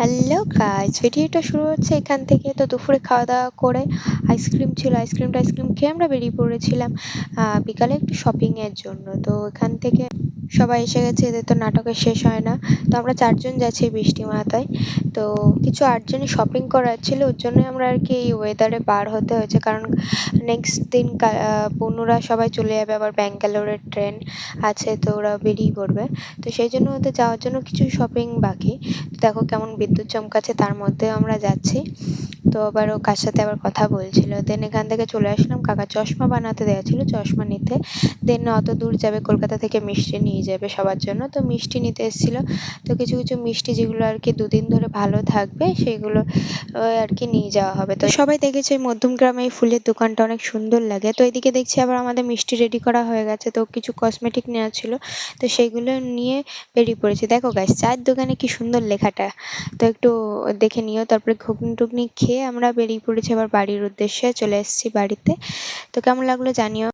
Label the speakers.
Speaker 1: Hello guys, ভিডিওটা শুরু হচ্ছে এখান থেকে। তো দুপুরে খাওয়া দাওয়া করে আইসক্রিম ছিল, আইসক্রিম খেয়ে আমরা বেরিয়ে পড়েছিলাম বিকালে একটু শপিং এর জন্য। তো এখান থেকে সবাই এসে গেছে, এদের তো নাটকের শেষ হয় না। তো আমরা 4 জন যাচ্ছি বৃষ্টি মাতায়। তো কিছু আর্জেন্ট শপিং করার ছিল, ওর জন্যই আমরা আর কি এই ওয়েদারে বার হতে হয়েছে, কারণ নেক্সট দিন বন্ধুরা সবাই চলে যাবে, আবার ব্যাঙ্গালোরের ট্রেন আছে, তো ওরা বেরিয়ে পড়বে। তো সেই জন্য ওদের যাওয়ার জন্য কিছু শপিং বাকি। দেখো কেমন বিদ্যুৎ চমকাচ্ছে, তার মধ্যেও আমরা যাচ্ছি। তো আবার ও কার সাথে আবার কথা বলছিল। দেন এখান থেকে চলে আসলাম, কাকা চশমা বানাতে দেওয়া ছিল, চশমা নিতে। দেন অত দূর যাবে, কলকাতা থেকে মিষ্টি নিয়ে যাবে সবার জন্য, তো মিষ্টি নিতে এসেছিল। তো কিছু কিছু মিষ্টি যেগুলো আর কি 2 দিন ধরে ভালো থাকবে সেগুলো আর কি নিয়ে যাওয়া হবে। তো সবাই দেখেছে মধ্যমগ্রামে এই ফুলের দোকানটা অনেক সুন্দর লাগে। তো এদিকে দেখছি আবার আমাদের মিষ্টি রেডি করা হয়ে গেছে, তো কিছু কসমেটিক নেওয়া ছিল, তো সেইগুলো নিয়ে বেরিয়ে পড়েছি। দেখো গাইস, চায়ের দোকানে কি সুন্দর লেখাটা, তো একটু দেখে নিও। তারপরে ঘুগনি টুগনি খেয়ে আমরা বেরিয়ে পড়েছি আবার বাড়ির উদ্দেশ্যে, চলে এসেছি বাড়িতে। তো কেমন লাগলো জানিও।